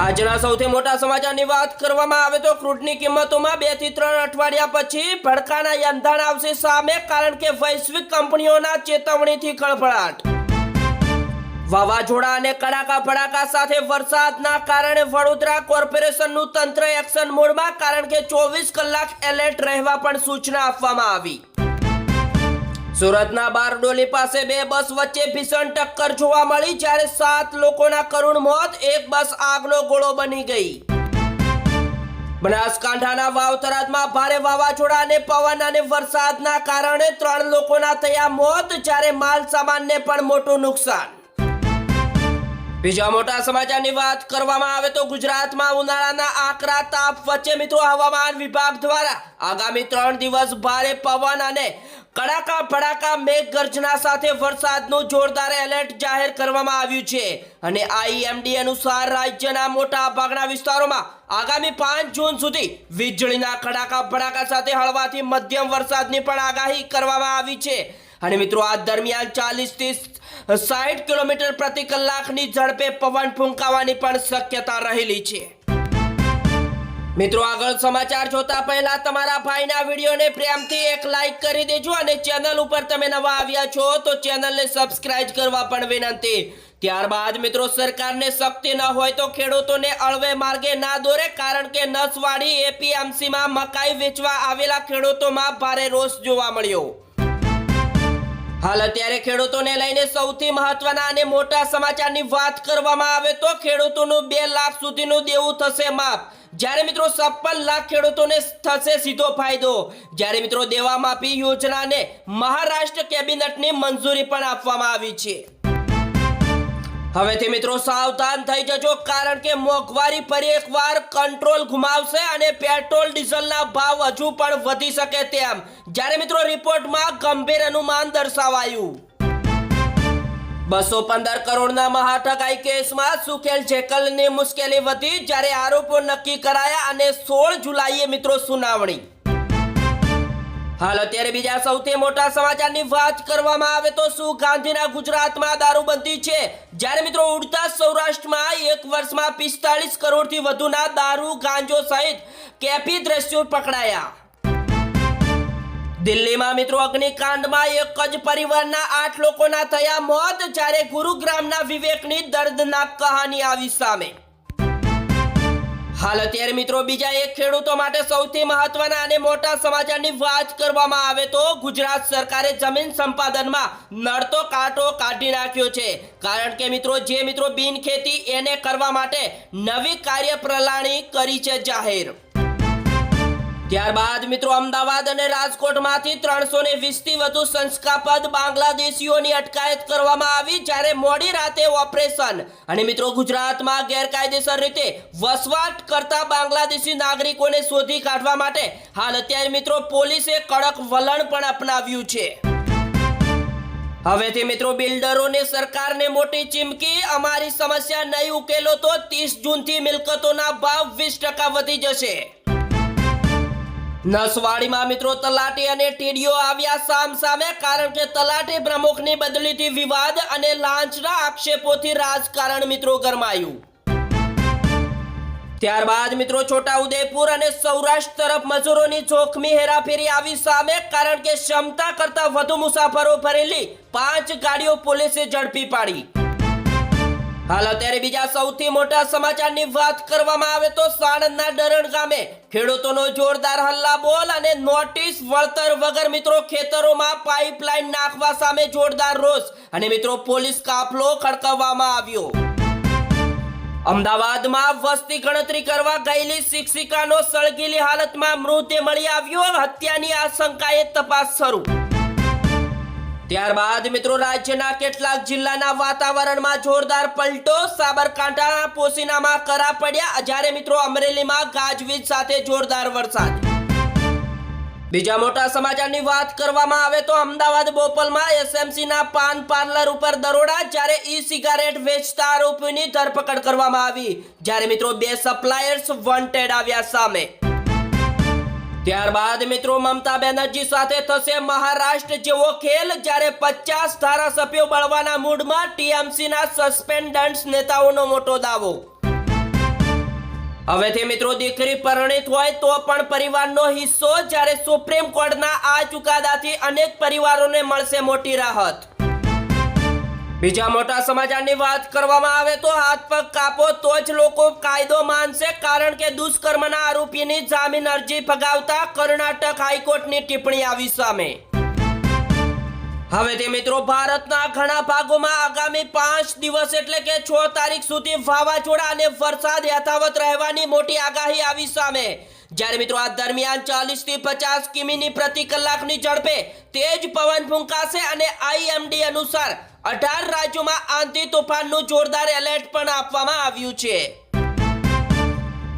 આજના સૌથી મોટા સમાચારની વાત કરવામાં આવે તો ક્રૂડની કિંમતોમાં 2 થી 3 અઠવાડિયા પછી ભડકાના યંધાણ આવશે સામે, કારણ કે વૈશ્વિક કંપનીઓના ચેતવણીથી ખળભળાટ. વાવાઝોડા અને કડાકા ભડાકા સાથે વરસાદના કારણે વડોદરા કોર્પોરેશનનું તંત્ર એક્શન મોડમાં, કારણ કે 24 કલાક એલર્ટ રહેવા પણ સૂચના આપવામાં આવી. સુરતના બારડોલી પાસે 2 બસ વચ્ચે ભીષણ ટક્કર જોવા મળી, જ્યારે 7 લોકોના કરુણ મોત, એક બસ આગનો ગોળો બની ગઈ. બનાસકાંઠાના વાવથરાદમાં ભારે વાવાઝોડા અને પવન અને વરસાદના કારણે 3 લોકોના થયા મોત, જ્યારે માલ સામાનને પણ મોટું નુકસાન. બીજા મોટા સમાચારની વાત કરવામાં આવે તો ગુજરાતમાં ઉનાળાના આકરા તાપ વચ્ચે મિત્રો હવામાન વિભાગ દ્વારા આગામી 3 દિવસ ભારે પવન અને કડાકા ભડાકા મેઘગર્જના સાથે વરસાદનું જોરદાર એલર્ટ જાહેર કરવામાં આવ્યું છે. અને આઈએમડી અનુસાર રાજ્યના મોટા ભાગના વિસ્તારોમાં આગામી 5 જૂન સુધી વીજળીના કડાકા ભડાકા સાથે હળવાથી મધ્યમ વરસાદની પણ આગાહી કરવામાં આવી છે. અને મિત્રો આ દરમિયાન 40 થી 60 કિલોમીટર પ્રતિ કલાકની ઝડપે પવન ફૂંકાવાની પણ શક્યતા રહેલી છે. મિત્રો આગળ સમાચાર જોતા પહેલા તમારા ભાઈના વિડીયોને પ્રેમથી એક લાઈક કરી દેજો અને ચેનલ ઉપર તમે નવા આવ્યા છો તો ચેનલને સબસ્ક્રાઇબ કરવા પણ વિનંતી. ત્યારબાદ મિત્રો સરકારને શક્તિ ન હોય તો ખેડૂતોને અળવે માર્ગે ના દોરે, કારણ કે નસવાડી એપીએમસીમાં મકાઈ વેચવા આવેલા ખેડૂતોમાં ભારે રોષ જોવા મળ્યો. હાલ અત્યારે ખેડૂતોને લઈને સૌથી મહત્વના અને મોટા સમાચારની વાત કરવામાં આવે તો ખેડૂતોનું 2 લાખ સુધીનું દેવું થશે માફ, જ્યારે મિત્રો 56 લાખ ખેડૂતોને થશે સીધો ફાયદો. જ્યારે મિત્રો દેવા માફી યોજનાને મહારાષ્ટ્ર કેબિનેટની મંજૂરી પણ આપવામાં આવી છે. હવેથી મિત્રો સાવધાન થઈ જજો, કારણ કે મોંઘવારી ફરી એકવાર કંટ્રોલ ગુમાવશે અને પેટ્રોલ ડીઝલના ભાવ હજુ પણ વધી શકે તેમ, જ્યારે મિત્રો રિપોર્ટમાં ગંભીર અનુમાન દર્શાવાયું. 215 કરોડના મહાઠગાઈ કેસમાં સુખેલ જેકલની મુશ્કેલી વધી, જ્યારે આરોપો નક્કી કરાયા અને 16 જુલાઈએ મિત્રો સુનાવણી. હાલ અત્યારે બીજા સૌથી મોટા સમાચારની વાત કરવામાં આવે તો શું ગાંધીના ગુજરાતમાં દારૂબંધી છે, જ્યારે મિત્રો ઉડતા સૌરાષ્ટ્રમાં 1 વર્ષમાં 45 કરોડથી વધુના દારૂ ગાંજો સહિત કેફી દ્રશ્યો પકડાયા. દિલ્હીમાં મિત્રો અગ્નિકાંડમાં એક જ પરિવારના 8 લોકોના થયા મોત, જ્યારે ગુરુગ્રામના વિવેકની દર્દનાક કહાની આવી સામે. હાલ અત્યારે મિત્રો બીજા એક ખેડૂતો માટે સૌથી મહત્વના અને મોટા સમાચારની વાત કરવામાં આવે તો ગુજરાત સરકારે જમીન સંપાદનમાં નડતો કાંટો કાઢી નાખ્યો છે, કારણ કે મિત્રો જે મિત્રો બિનખેતી એને કરવા માટે નવી કાર્યપ્રણાલી કરી છે જાહેર. ત્યારબાદ મિત્રો અમદાવાદ અને રાજકોટમાંથી 320 થી વધુ શંકાસ્પદ બાંગ્લાદેશીઓની અટકાયત કરવામાં આવી, જ્યારે મોડી રાતે ઓપરેશન અને મિત્રો ગુજરાતમાં ગેરકાયદેસર રીતે વસવાટ કરતા બાંગ્લાદેશી નાગરિકોને શોધી કાઢવા માટે હાલ અત્યારે મિત્રો પોલીસે કડક વલણ પણ અપનાવ્યું છે. હવેથી મિત્રો બિલ્ડરોને સરકારને મોટી ચીમકી, અમારી સમસ્યા નહીં ઉકેલો તો 30 જૂનથી મિલકતોના ભાવ 20% વધી જશે. નસવાડીમાં મિત્રો તલાટી અને ટીડીઓ આવ્યા સામસામે, કારણ કે તલાટી પ્રમુખની બદલીથી વિવાદ અને લાંચના આક્ષેપોથી રાજકારણ મિત્રો ગરમાયું. ત્યારબાદ મિત્રો છોટાઉદેપુર અને સૌરાષ્ટ્ર તરફ મજૂરોની જોખમી હેરાફેરી આવી સામે, કારણ કે ક્ષમતા કરતા વધુ મુસાફરો ભરેલી 5 ગાડીઓ પોલીસે ઝડપી પાડી. હાલ અત્યારે બીજા સૌથી મોટા સમાચારની વાત કરવામાં આવે તો સાણંદના ડરણ ગામે ખેડૂતોનો જોરદાર હલ્લાબોલ અને નોટિસ વળતર વગર મિત્રો ખેતરોમાં પાઇપલાઇન નાખવા સામે જોરદાર રોષ અને મિત્રો પોલીસ કાફલો ખડકાવવામાં આવ્યો. અમદાવાદમાં વસ્તી ગણતરી કરવા ગયેલી શિક્ષિકાનો સળગેલી હાલતમાં મૃતદેહ મળી આવ્યો, હત્યાની આશંકાએ તપાસ શરૂ. ત્યારબાદ મિત્રો રાજ્યના કેટલાક જિલ્લાના વાતાવરણમાં જોરદાર પલટો, સાબરકાંઠાના પોશીનામાં કરા પડ્યા, જ્યારે મિત્રો અમરેલીમાં ગાજવીજ સાથે જોરદાર વરસાદ. બીજા મોટા સમાચારની વાત કરવામાં આવે તો અમદાવાદ બોપલમાં એસએમસીના પાન પાર્લર ઉપર દરોડા, જ્યારે ઈ સિગારેટ વેચતા આરોપીની ધરપકડ કરવામાં આવી, જ્યારે મિત્રો 2 સપ્લાયર્સ વોન્ટેડ આવ્યા સામે. ત્યારબાદ મિત્રો મમતા બેનર્જી સાથે થશે મહારાષ્ટ્ર જેવો ખેલ, જ્યારે 50 ધારાસભ્યો બળવાના મૂડમાં, ટીએમસીના સસ્પેન્ડન્ટ્સ નેતાઓનો મોટો દાવો. હવેથી મિત્રો દીકરી પરિણીત હોય તો પણ પરિવારનો હિસ્સો, જ્યારે સુપ્રીમ કોર્ટના આ ચુકાદાથી અનેક પરિવારોને મળશે મોટી રાહત. બીજા મોટા સમાચારની વાત કરવામાં આવે તો હાથ પગ કાપો તો જ લોકો કાયદો માનશે, કારણ કે દુષ્કર્મના આરોપીની જામીન અરજી ફગાવતા કર્ણાટક હાઈકોર્ટની ટિપ્પણી આવી સામે. હવે તે મિત્રો ભારતના ઘણા ભાગોમાં આગામી 5 દિવસ એટલે કે 6 તારીખ સુધી વાવાઝોડા અને વરસાદ યથાવત રહેવાની મોટી આગાહી આવી સામે. જ્યારે મિત્રો આ દરમિયાન 40 થી 50 કિમી પ્રતિ કલાકની ઝડપે તેજ પવન ફૂંકાશે અને IMD અનુસાર 18 રાજ્યોમાં આંધી તોફાનનું જોરદાર એલર્ટ પણ આપવામાં આવ્યું છે.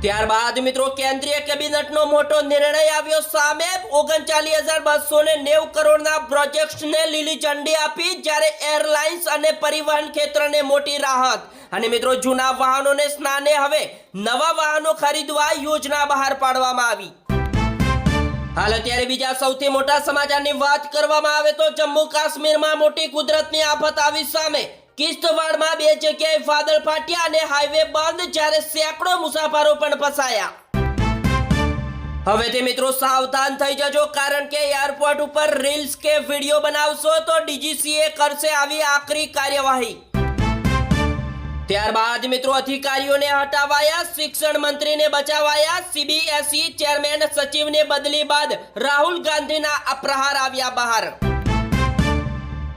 ત્યારબાદ મિત્રો કેન્દ્રીય કેબિનેટનો મોટો નિર્ણય આવ્યો સામે. 39,290 કરોડના પ્રોજેક્ટ્સને લીલી ઝંડી આપી, જ્યારે એરલાઇન્સ અને પરિવહન ક્ષેત્રને મોટી રાહત. અને મિત્રો જૂના વાહનોને સ્થાને હવે નવા વાહનો ખરીદવા યોજના બહાર પાડવામાં આવી. હાલ અત્યારે બીજા સૌથી મોટા સમાચારની વાત કરવામાં આવે તો જમ્મુ કાશ્મીરમાં મોટી કુદરતની આફત આવી સામે. કિશ્તવાડમાં 2 જગ્યાએ વાદળ ફાટ્યા અને હાઈવે બંધ, જ્યારે સેંકડો મુસાફરો પણ ફસાયા. હવે તે મિત્રો સાવધાન થઈ જજો, કારણ કે એરપોર્ટ ઉપર રીલ્સ કે વિડીયો બનાવશો તો DGCA કરશે આવી આકરી કાર્યવાહી. ત્યારબાદ મિત્રો અધિકારીઓને હટાવાયા, શિક્ષણ મંત્રીને બચાવાયા. CBSE ચેરમેન સચિવને બદલી બાદ રાહુલ ગાંધીના અપ્રહાર આવ્યા બહાર.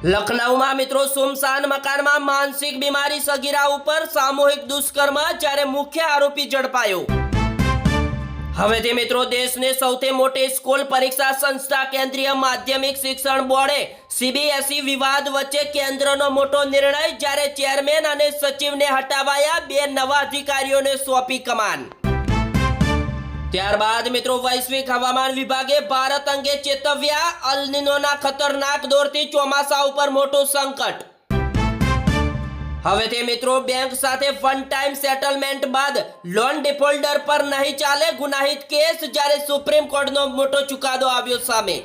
લખનઉમાં મિત્રો સુમસાન મકાનમાં માનસિક બીમારી સગીરા ઉપર સામૂહિક દુષ્કર્મ, જ્યારે મુખ્ય આરોપી ઝડપાયો. હવે તે મિત્રો દેશની સૌથી મોટી સ્કૂલ પરીક્ષા સંસ્થા કેન્દ્રીય માધ્યમિક શિક્ષણ બોર્ડે CBSE વિવાદ વચ્ચે કેન્દ્રનો મોટો નિર્ણય, જ્યારે ચેરમેન અને સચિવને હટાવાયા, 2 નવા અધિકારીઓને સોંપી કમાન. ત્યારબાદ મિત્રો વૈશ્વિક હવામાન વિભાગે ભારત અંગે ચેતવ્યા. અલ નીનોના ખતરનાક દોરથી ચોમાસા ઉપર મોટું સંકટ. હવે તે મિત્રો બેંક સાથે વન ટાઈમ સેટલમેન્ટ બાદ લોન ડિફોલ્ટર પર નહીં ચાલે ગુનાહિત કેસ, જ્યારે સુપ્રીમ કોર્ટનો મોટો ચુકાદો આવ્યો સામે.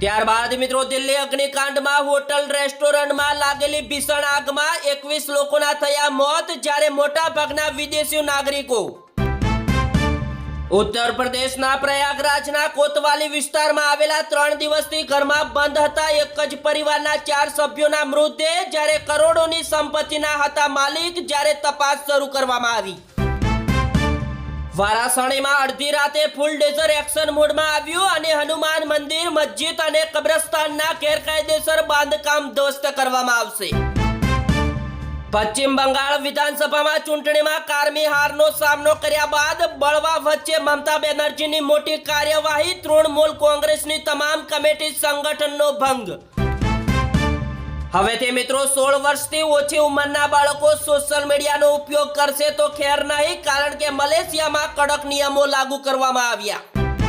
ત્યારબાદ મિત્રો દિલ્હી અગ્નિકાંડમાં હોટલ રેસ્ટોરન્ટમાં લાગેલી ભીષણ આગમાં 21 લોકોના થયા મોત, જ્યારે મોટા ભાગના વિદેશી નાગરિકો. ઉત્તર પ્રદેશના પ્રયાગરાજના કોતવાલી વિસ્તારમાં આવેલા 3 દિવસથી ઘરમાં બંધ હતા એક જ પરિવારના 4 સભ્યોના મૃતદેહ, જ્યારે કરોડોની સંપત્તિના હતા માલિક, જ્યારે તપાસ શરૂ કરવામાં આવી. વારાણસીમાં અડધી રાતે ફૂલ ડેઝર એક્શન મોડમાં આવ્યું અને હનુમાન મંદિર, મસ્જિદ અને કબ્રસ્તાનના ગેરકાયદેસર બાંધકામ ધ્વસ્ત કરવામાં આવશે. પશ્ચિમ બંગાળ વિધાનસભામાં ચૂંટણીમાં કારમી હારનો સામનો કર્યા બાદ બળવા વચ્ચે મમતા બેનર્જીની મોટી કાર્યવાહી. તૃણમૂલ કોંગ્રેસની તમામ કમિટી સંગઠનનો ભંગ. હવે તે મિત્રો 16 વર્ષથી ઓછી ઉંમરના બાળકો સોશિયલ મીડિયાનો ઉપયોગ કરશે તો ખેર નહીં, કારણ કે મલેશિયામાં કડક નિયમો લાગુ કરવામાં આવ્યા.